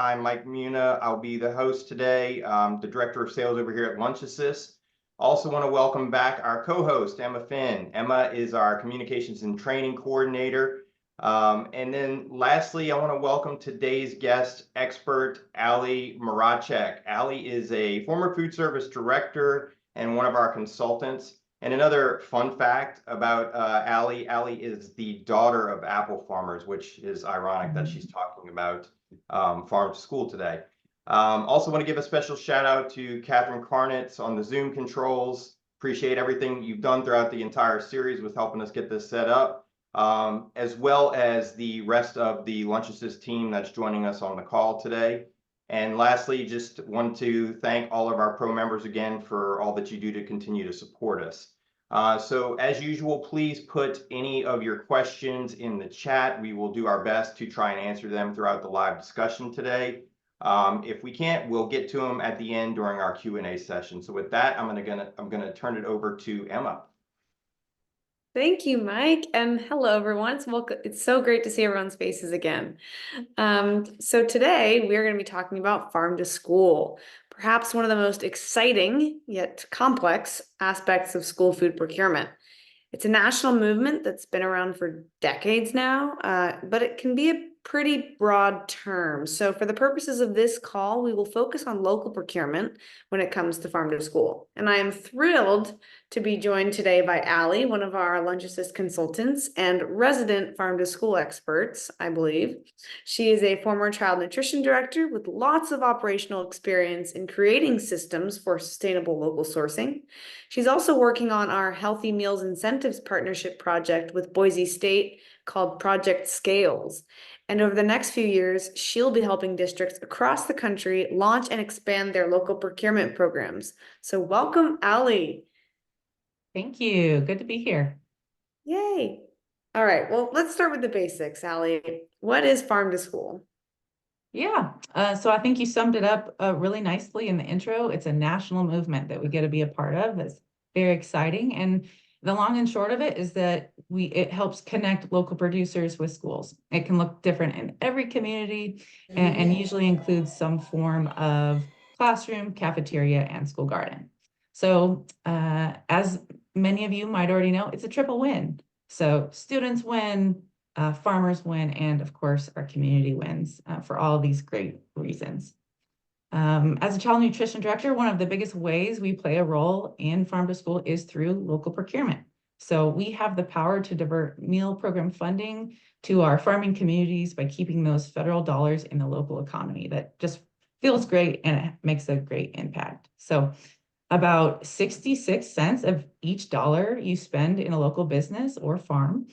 I'm Mike Muna. I'll be the host today, the Director of Sales over here at LunchAssist. Also want to welcome back our co-host, Emma Finn. Emma is our Communications and Training Coordinator. And then lastly, I want to welcome today's guest expert, Ali Mrachek. Ali is a former food service director and one of our consultants. And another fun fact about Ali is the daughter of apple farmers, which is ironic that she's talking about farm to school today. Also want to give a special shout out to Catherine Carnitz on the Zoom controls. Appreciate everything you've done throughout the entire series with helping us get this set up, as well as the rest of the LunchAssist team that's joining us on the call today. And lastly, just want to thank all of our pro members again for all that you do to continue to support us. So as usual, please put any of your questions in the chat. We will do our best to try and answer them throughout the live discussion today. If we can't, we'll get to them at the end during our Q&A session. So with that, I'm gonna turn it over to Emma. Thank you, Mike, and hello, everyone. It's so great to see everyone's faces again. So today we're going to be talking about farm to school, perhaps one of the most exciting yet complex aspects of school food procurement. It's a national movement that's been around for decades now, but it can be a pretty broad term. So for the purposes of this call, we will focus on local procurement when it comes to farm to school. And I am thrilled to be joined today by Ali, one of our LunchAssist consultants and resident farm to school experts, I believe. She is a former child nutrition director with lots of operational experience in creating systems for sustainable local sourcing. She's also working on our Healthy Meals Incentives Partnership project with Boise State called Project Scales. And over the next few years, she'll be helping districts across the country launch and expand their local procurement programs. So welcome, Ali. Thank you. Good to be here. Yay. All right, well, let's start with the basics, Ali. What is farm to school? Yeah, so I think you summed it up really nicely in the intro. It's a national movement that we get to be a part of. That's very exciting. And the long and short of it is that it helps connect local producers with schools. It can look different in every community and usually includes some form of classroom, cafeteria, and school garden. So as many of you might already know, it's a triple win. So students win, farmers win, and of course, our community wins for all of these great reasons. As a child nutrition director, one of the biggest ways we play a role in farm to school is through local procurement. So we have the power to divert meal program funding to our farming communities by keeping those federal dollars in the local economy. That just feels great and it makes a great impact. So about 66 cents of each dollar you spend in a local business or farm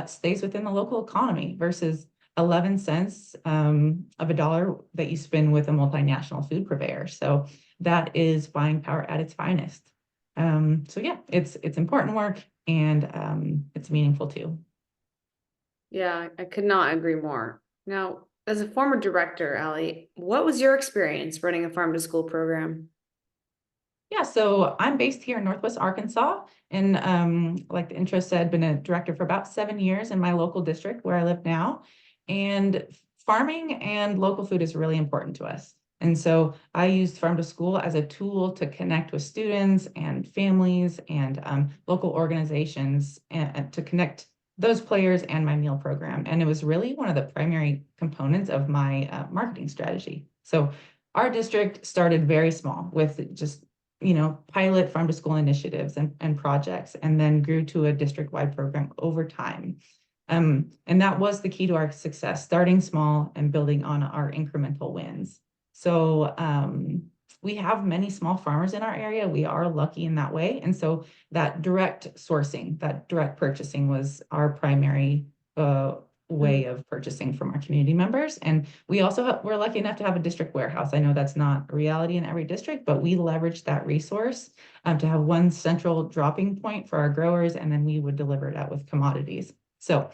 stays within the local economy versus 11 cents of a dollar that you spend with a multinational food purveyor. So that is buying power at its finest. So yeah, it's important work and it's meaningful too. Yeah, I could not agree more. Now, as a former director, Ali, what was your experience running a farm to school program? Yeah, so I'm based here in Northwest Arkansas, and like the intro said, been a director for about 7 years in my local district where I live now. And farming and local food is really important to us. And so I used farm to school as a tool to connect with students and families and local organizations and to connect those players and my meal program. And it was really one of the primary components of my marketing strategy. So our district started very small with just pilot farm to school initiatives and projects, and then grew to a district-wide program over time. And that was the key to our success, starting small and building on our incremental wins. So we have many small farmers in our area. We are lucky in that way. And so that direct sourcing, that direct purchasing was our primary way of purchasing from our community members. And we also we're lucky enough to have a district warehouse. I know that's not a reality in every district, but we leverage that resource to have one central dropping point for our growers, and then we would deliver it out with commodities. So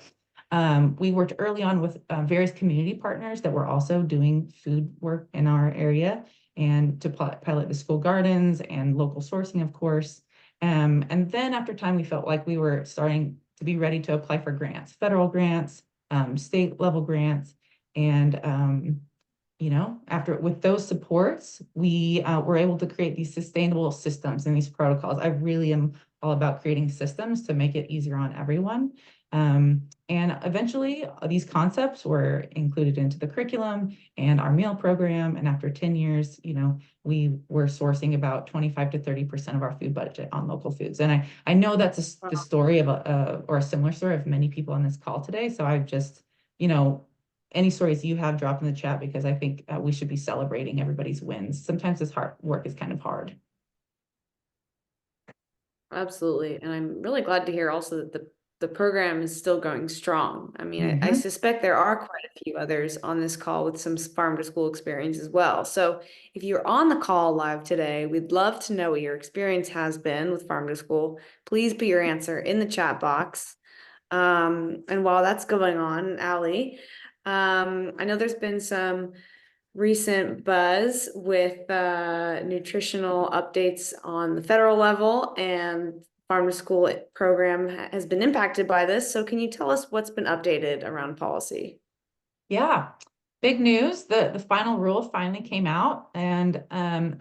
we worked early on with various community partners that were also doing food work in our area and to pilot the school gardens and local sourcing, of course. And then after time, we felt like we were starting to be ready to apply for grants, federal grants, state level grants. And after with those supports, we were able to create these sustainable systems and these protocols. I really am all about creating systems to make it easier on everyone. And eventually these concepts were included into the curriculum and our meal program. And after 10 years, we were sourcing about 25 to 30% of our food budget on local foods. And I know that's the story of or a similar story of many people on this call today. So I've just, any stories you have, drop in the chat, because I think we should be celebrating everybody's wins. Sometimes this hard work is kind of hard. Absolutely. And I'm really glad to hear also that the program is still going strong. I mean, I suspect there are quite a few others on this call with some farm to school experience as well. So if you're on the call live today, we'd love to know what your experience has been with farm to school. Please put your answer in the chat box. And while that's going on, Allie, I know there's been some recent buzz with nutritional updates on the federal level, and farm to school program has been impacted by this. So can you tell us what's been updated around policy? Yeah, big news. The final rule finally came out, and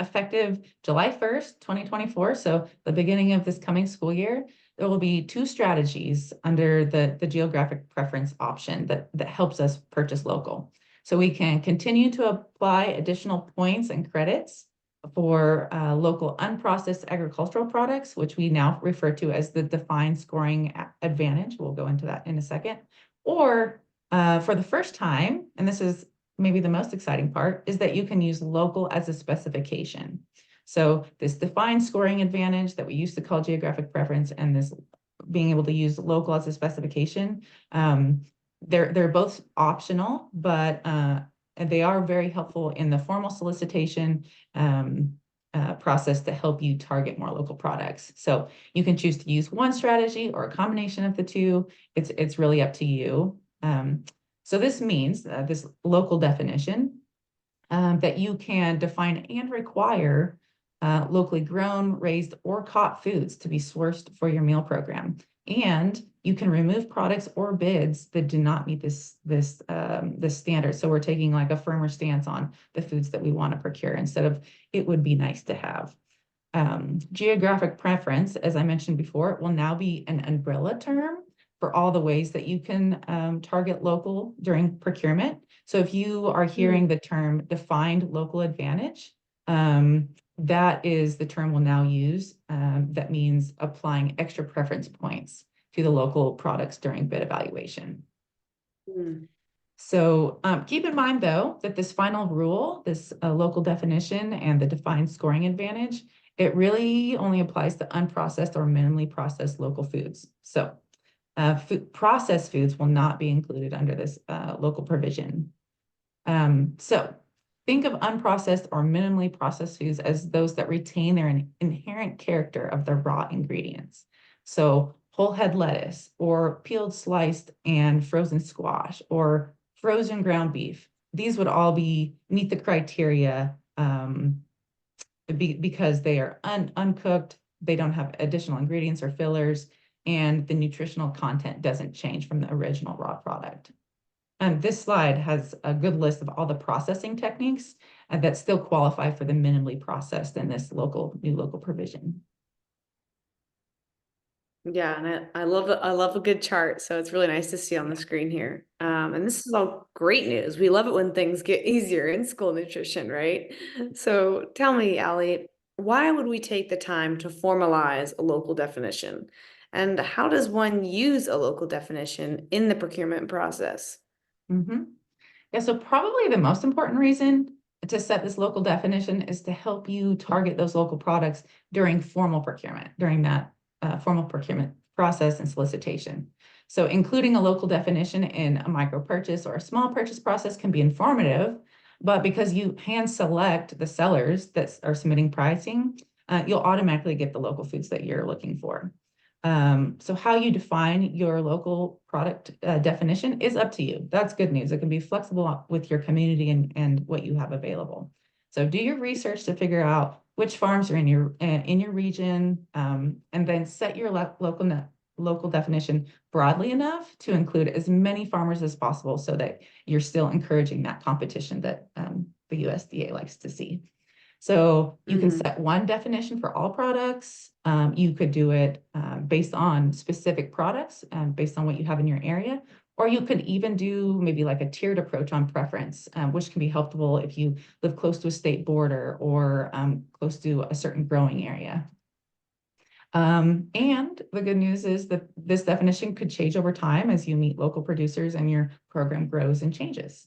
effective July 1st, 2024, so the beginning of this coming school year, there will be 2 strategies under the geographic preference option that helps us purchase local. So we can continue to apply additional points and credits for local unprocessed agricultural products, which we now refer to as the defined scoring advantage. We'll go into that in a second. Or for the first time, and this is maybe the most exciting part, is that you can use local as a specification. So this defined scoring advantage that we used to call geographic preference, and this being able to use local as a specification, they're both optional, but they are very helpful in the formal solicitation process to help you target more local products. So you can choose to use one strategy or a combination of the two. It's really up to you. So this means this local definition that you can define and require locally grown, raised, or caught foods to be sourced for your meal program. And you can remove products or bids that do not meet this standard. So we're taking like a firmer stance on the foods that we want to procure instead of it would be nice to have. Geographic preference, as I mentioned before, will now be an umbrella term for all the ways that you can target local during procurement. So if you are hearing the term defined local advantage, that is the term we'll now use. That means applying extra preference points to the local products during bid evaluation. So keep in mind, though, that this final rule, this local definition and the defined scoring advantage, it really only applies to unprocessed or minimally processed local foods. So processed foods will not be included under this local provision. So think of unprocessed or minimally processed foods as those that retain their inherent character of the raw ingredients. So whole head lettuce, or peeled, sliced, and frozen squash, or frozen ground beef. These would all meet the criteria because they are uncooked, they don't have additional ingredients or fillers, and the nutritional content doesn't change from the original raw product. And this slide has a good list of all the processing techniques that still qualify for the minimally processed in this new local provision. Yeah, and I love a good chart. So it's really nice to see on the screen here. And this is all great news. We love it when things get easier in school nutrition, right? So tell me, Allie, why would we take the time to formalize a local definition? And how does one use a local definition in the procurement process? Yeah, so probably the most important reason to set this local definition is to help you target those local products during formal procurement, during that formal procurement process and solicitation. So including a local definition in a micro purchase or a small purchase process can be informative, but because you hand select the sellers that are submitting pricing, you'll automatically get the local foods that you're looking for. So how you define your local product definition is up to you. That's good news. It can be flexible with your community and what you have available. So do your research to figure out which farms are in your region, and then set your local local definition broadly enough to include as many farmers as possible so that you're still encouraging that competition that the USDA likes to see. So you can set one definition for all products. You could do it based on specific products, based on what you have in your area, or you could even do maybe like a tiered approach on preference, which can be helpful if you live close to a state border or close to a certain growing area. And the good news is that this definition could change over time as you meet local producers and your program grows and changes.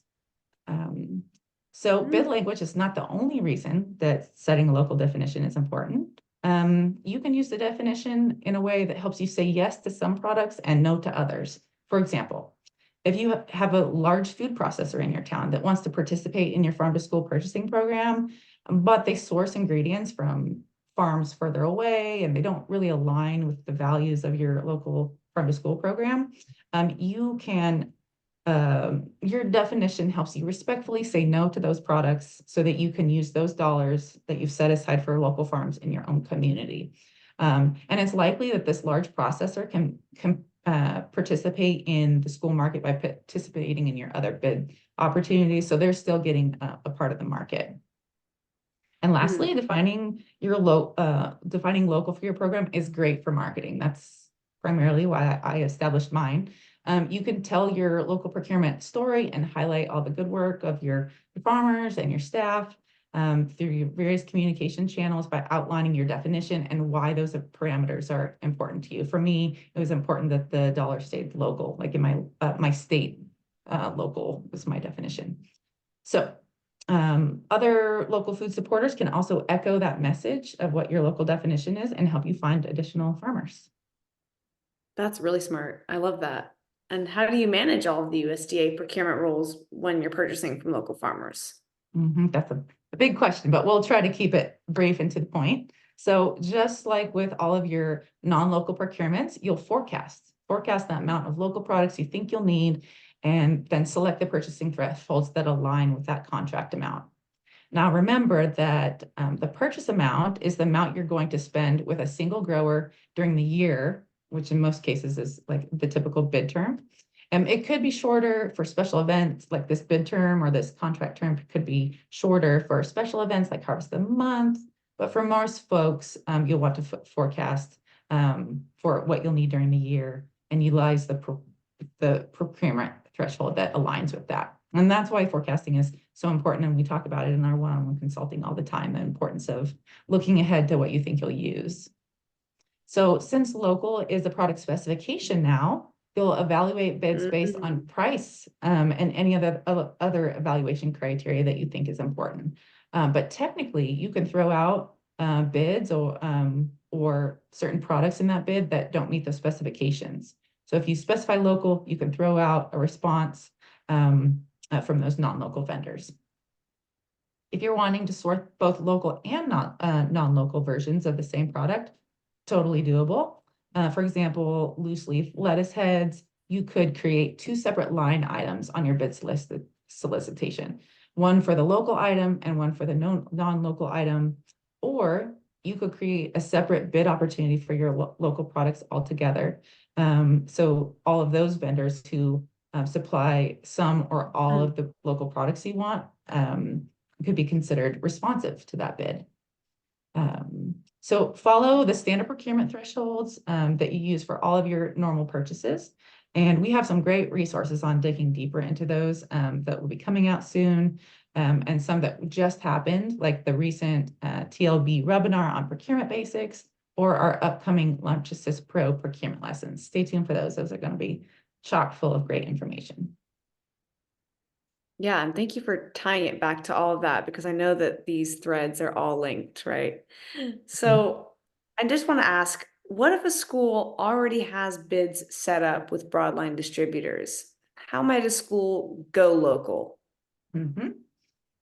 So bid language is not the only reason that setting a local definition is important. You can use the definition in a way that helps you say yes to some products and no to others. For example, if you have a large food processor in your town that wants to participate in your farm to school purchasing program, but they source ingredients from farms further away and they don't really align with the values of your local farm to school program, you can your definition helps you respectfully say no to those products so that you can use those dollars that you've set aside for local farms in your own community. And it's likely that this large processor can participate in the school market by participating in your other bid opportunities. So they're still getting a part of the market. And lastly, defining local for your program is great for marketing. That's primarily why I established mine. You can tell your local procurement story and highlight all the good work of your farmers and your staff through your various communication channels by outlining your definition and why those parameters are important to you. For me, it was important that the dollar stayed local, like in my state, local was my definition. So other local food supporters can also echo that message of what your local definition is and help you find additional farmers. That's really smart. I love that. And how do you manage all of the USDA procurement rules when you're purchasing from local farmers? That's a big question, but we'll try to keep it brief and to the point. So just like with all of your non-local procurements, you'll forecast that amount of local products you think you'll need, and then select the purchasing thresholds that align with that contract amount. Now, remember that the purchase amount is the amount you're going to spend with a single grower during the year, which in most cases is like the typical bid term. And it could be shorter for special events like this bid term, or this contract term could be shorter for special events like Harvest of the Month. But for most folks, you'll want to forecast for what you'll need during the year and utilize the procurement threshold that aligns with that. And that's why forecasting is so important. And we talk about it in our one-on-one consulting all the time, the importance of looking ahead to what you think you'll use. So since local is a product specification now, you'll evaluate bids based on price and any other evaluation criteria that you think is important. But technically, you can throw out bids or certain products in that bid that don't meet the specifications. So if you specify local, you can throw out a response from those non-local vendors. If you're wanting to sort both local and non-local versions of the same product, totally doable. For example, loose leaf lettuce heads, you could create two separate line items on your bid solicitation, one for the local item and one for the non-local item. Or you could create a separate bid opportunity for your local products altogether. So all of those vendors who supply some or all of the local products you want could be considered responsive to that bid. So follow the standard procurement thresholds that you use for all of your normal purchases. And we have some great resources on digging deeper into those that will be coming out soon. And some that just happened, like the recent TLB webinar on procurement basics, or our upcoming LunchAssist Pro procurement lessons. Stay tuned for those. Those are going to be chock full of great information. Yeah, and thank you for tying it back to all of that, because I know that these threads are all linked, right? So I just want to ask, what if a school already has bids set up with broadline distributors? How might a school go local?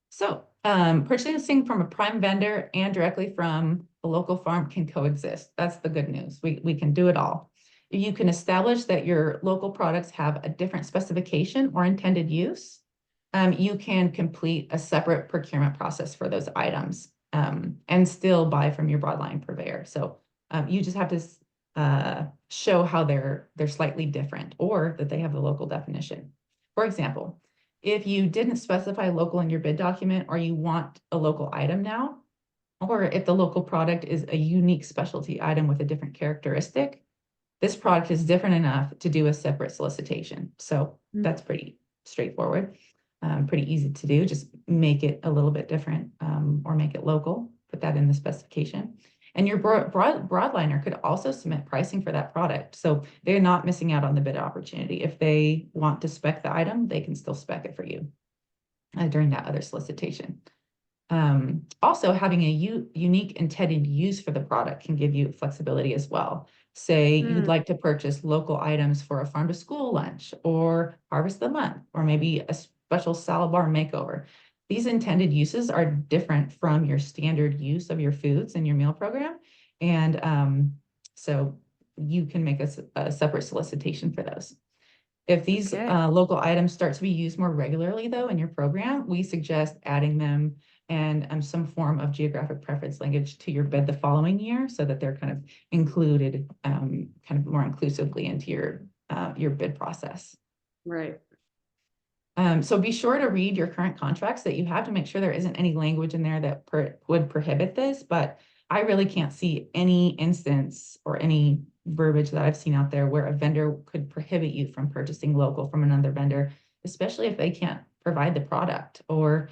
So purchasing from a prime vendor and directly from a local farm can coexist. That's the good news. We can do it all. You can establish that your local products have a different specification or intended use. You can complete a separate procurement process for those items and still buy from your broadline purveyor. So you just have to show how they're slightly different or that they have the local definition. For example, if you didn't specify local in your bid document, or you want a local item now, or if the local product is a unique specialty item with a different characteristic, this product is different enough to do a separate solicitation. So that's pretty straightforward, pretty easy to do. Just make it a little bit different, or make it local, put that in the specification. And your broadliner could also submit pricing for that product. So they're not missing out on the bid opportunity. If they want to spec the item, they can still spec it for you during that other solicitation. Also, having a unique intended use for the product can give you flexibility as well. Say you'd like to purchase local items for a farm to school lunch, or harvest of the month, or maybe a special salad bar makeover. These intended uses are different from your standard use of your foods in your meal program. And so you can make a separate solicitation for those. If these local items start to be used more regularly, though, in your program, we suggest adding them and some form of geographic preference language to your bid the following year, so that they're kind of included kind of more inclusively into your bid process. Right. So be sure to read your current contracts that you have to make sure there isn't any language in there that would prohibit this, but I really can't see any instance or any verbiage that I've seen out there where a vendor could prohibit you from purchasing local from another vendor, especially if they can't provide the product, or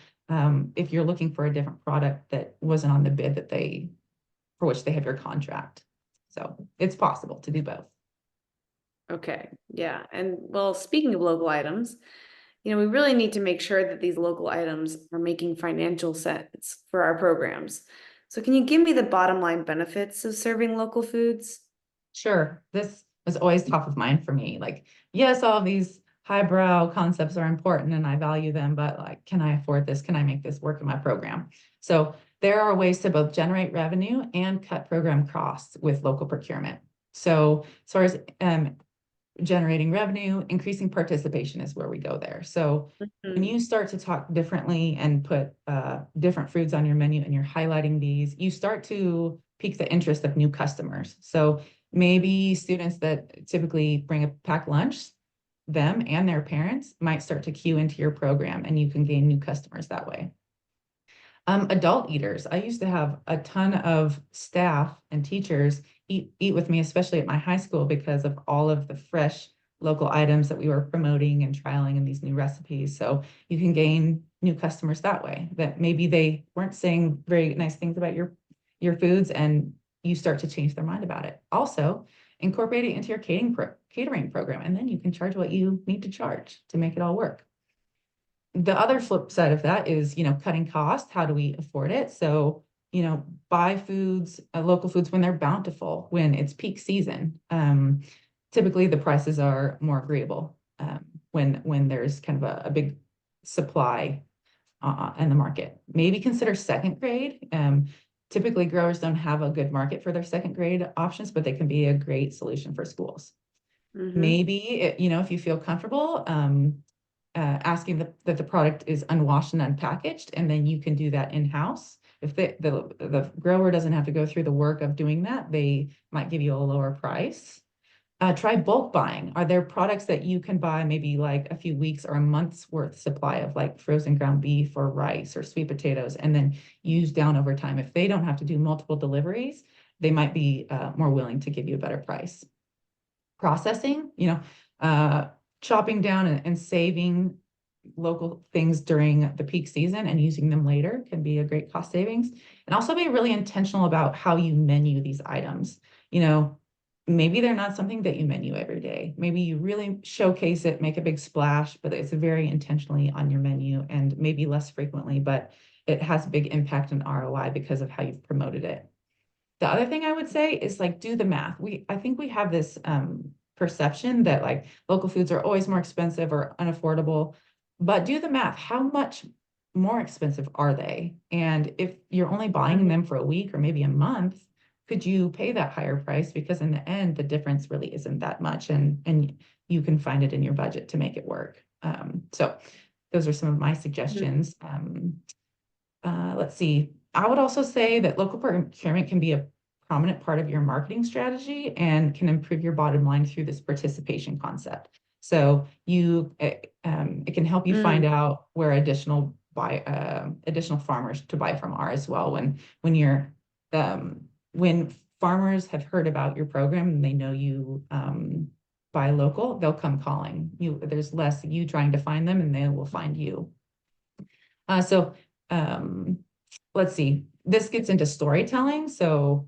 if you're looking for a different product that wasn't on the bid for which they have your contract. So it's possible to do both. Okay, yeah. And well, speaking of local items, we really need to make sure that these local items are making financial sense for our programs. So can you give me the bottom line benefits of serving local foods? Sure. This was always top of mind for me. Like, yes, all of these highbrow concepts are important and I value them, but like, can I afford this? Can I make this work in my program? So there are ways to both generate revenue and cut program costs with local procurement. So as far as generating revenue, increasing participation is where we go there. So when you start to talk differently and put different foods on your menu and you're highlighting these, you start to pique the interest of new customers. So maybe students that typically bring a packed lunch, them and their parents might start to queue into your program, and you can gain new customers that way. Adult eaters. I used to have a ton of staff and teachers eat with me, especially at my high school, because of all of the fresh local items that we were promoting and trialing in these new recipes. So you can gain new customers that way, that maybe they weren't saying very nice things about your foods, and you start to change their mind about it. Also, incorporate it into your catering program, and then you can charge what you need to charge to make it all work. The other flip side of that is, cutting costs. How do we afford it? So, buy foods, local foods when they're bountiful, when it's peak season. Typically the prices are more agreeable when there's kind of a big supply in the market. Maybe consider second grade. Typically growers don't have a good market for their second grade options, but they can be a great solution for schools. Maybe, if you feel comfortable, asking that the product is unwashed and unpackaged, and then you can do that in-house. If the grower doesn't have to go through the work of doing that, they might give you a lower price. Try bulk buying. Are there products that you can buy maybe like a few weeks or a month's worth supply of, like frozen ground beef or rice or sweet potatoes, and then use down over time? If they don't have to do multiple deliveries, they might be more willing to give you a better price. Processing, chopping down and saving local things during the peak season and using them later can be a great cost savings. And also be really intentional about how you menu these items. Maybe they're not something that you menu every day. Maybe you really showcase it, make a big splash, but it's very intentionally on your menu, and maybe less frequently, but it has a big impact on ROI because of how you've promoted it. The other thing I would say is, like, do the math. I think we have this perception that like local foods are always more expensive or unaffordable, but do the math. How much more expensive are they? And if you're only buying them for a week or maybe a month, could you pay that higher price? Because in the end, the difference really isn't that much, and you can find it in your budget to make it work. So those are some of my suggestions. Let's see. I would also say that local procurement can be a prominent part of your marketing strategy and can improve your bottom line through this participation concept. So it can help you find out where additional farmers to buy from are as well. When farmers have heard about your program and they know you buy local, they'll come calling you. There's less you trying to find them, and they will find you. Let's see. This gets into storytelling. So,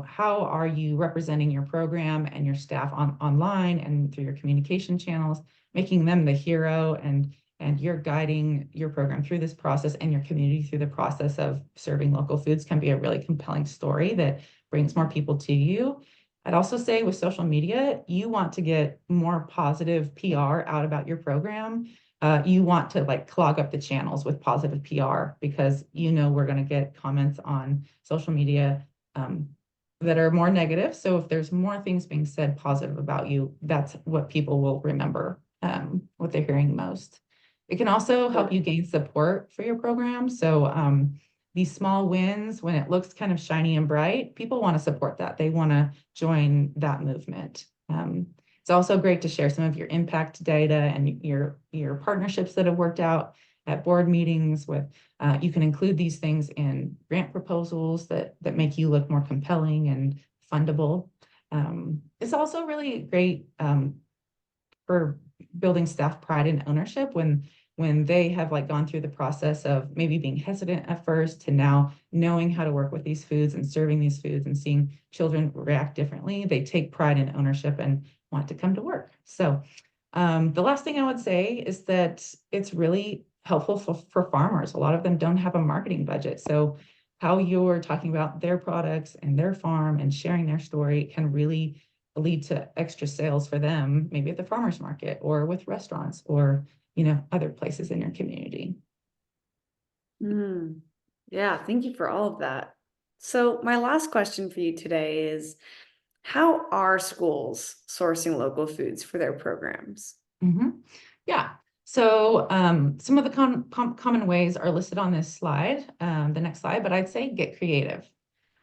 how are you representing your program and your staff online and through your communication channels, making them the hero, and you're guiding your program through this process and your community through the process of serving local foods can be a really compelling story that brings more people to you. I'd also say with social media, you want to get more positive PR out about your program. You want to clog up the channels with positive PR because we're going to get comments on social media that are more negative. So if there's more things being said positive about you, that's what people will remember, what they're hearing most. It can also help you gain support for your program. So these small wins, when it looks kind of shiny and bright, people want to support that. They want to join that movement. It's also great to share some of your impact data and your partnerships that have worked out at board meetings with, you can include these things in grant proposals that make you look more compelling and fundable. It's also really great for building staff pride and ownership when they have gone through the process of maybe being hesitant at first to now knowing how to work with these foods and serving these foods and seeing children react differently. They take pride and ownership and want to come to work. So the last thing I would say is that it's really helpful for farmers. A lot of them don't have a marketing budget. So how you're talking about their products and their farm and sharing their story can really lead to extra sales for them, maybe at the farmers market or with restaurants or other places in your community. Yeah, thank you for all of that. So my last question for you today is, how are schools sourcing local foods for their programs? Yeah. So some of the common ways are listed on this slide, the next slide, but I'd say get creative.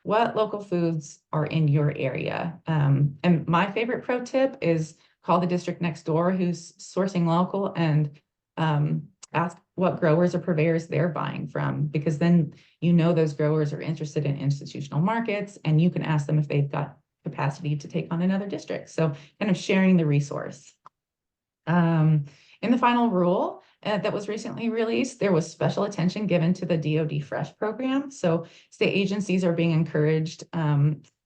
What local foods are in your area? And my favorite pro tip is call the district next door who's sourcing local and ask what growers or purveyors they're buying from, because then those growers are interested in institutional markets and you can ask them if they've got capacity to take on another district. So kind of sharing the resource. In the final rule that was recently released, there was special attention given to the DoD Fresh program. So state agencies are being encouraged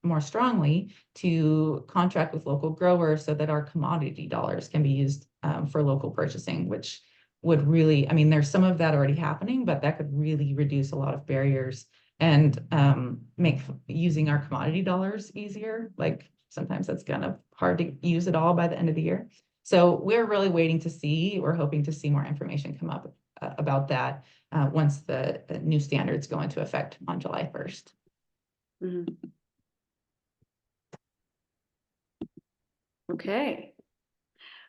more strongly to contract with local growers so that our commodity dollars can be used for local purchasing, which would really, there's some of that already happening, but that could really reduce a lot of barriers and make using our commodity dollars easier. Sometimes that's kind of hard to use it all by the end of the year. So we're really waiting to see, we're hoping to see more information come up about that once the new standards go into effect on July 1st. Okay.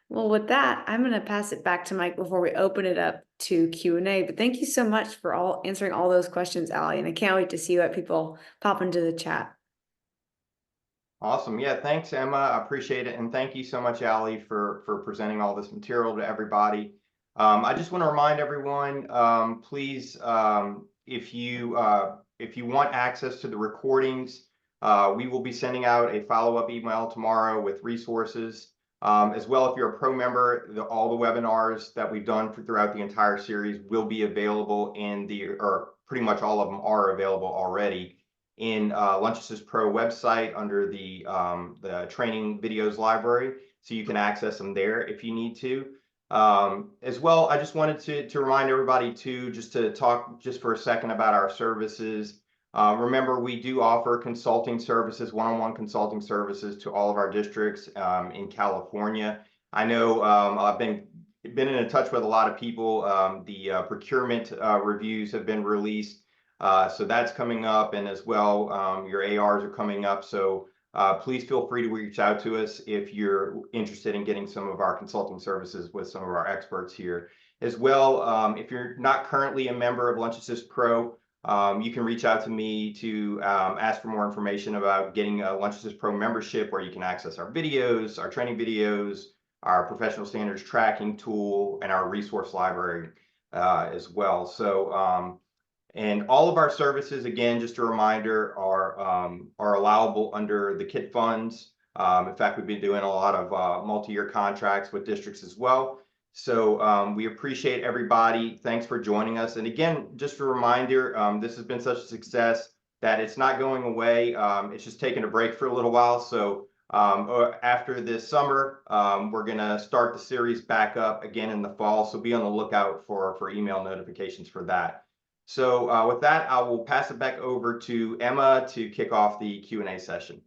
Well, with that, I'm going to pass it back to Mike before we open it up to Q&A. But thank you so much for answering all those questions, Allie. And I can't wait to see what people pop into the chat. Awesome. Yeah, thanks, Emma. I appreciate it. And thank you so much, Allie, for presenting all this material to everybody. I just want to remind everyone, please, if you want access to the recordings, we will be sending out a follow-up email tomorrow with resources. As well, if you're a pro member, all the webinars that we've done throughout the entire series will be available or pretty much all of them are available already in LunchAssist Pro website under the training videos library, so you can access them there if you need to. As well, I just wanted to remind everybody to talk just for a second about our services. Remember, we do offer consulting services, one-on-one consulting services to all of our districts in California. I know I've been in touch with a lot of people. The procurement reviews have been released. So that's coming up, and as well, your ARs are coming up. So please feel free to reach out to us if you're interested in getting some of our consulting services with some of our experts here. As well, if you're not currently a member of LunchAssist Pro, You can reach out to me to ask for more information about getting a LunchAssist Pro membership, where you can access our videos, our training videos, our professional standards tracking tool, and our resource library as well. So, and all of our services, again, just a reminder, are allowable under the KIT funds. In fact, we've been doing a lot of multi-year contracts with districts as well. So we appreciate everybody. Thanks for joining us. And again, just a reminder, this has been such a success that it's not going away. It's just taking a break for a little while. So after this summer, we're going to start the series back up again in the fall. So be on the lookout for email notifications for that. So with that, I will pass it back over to Emma to kick off the Q&A session.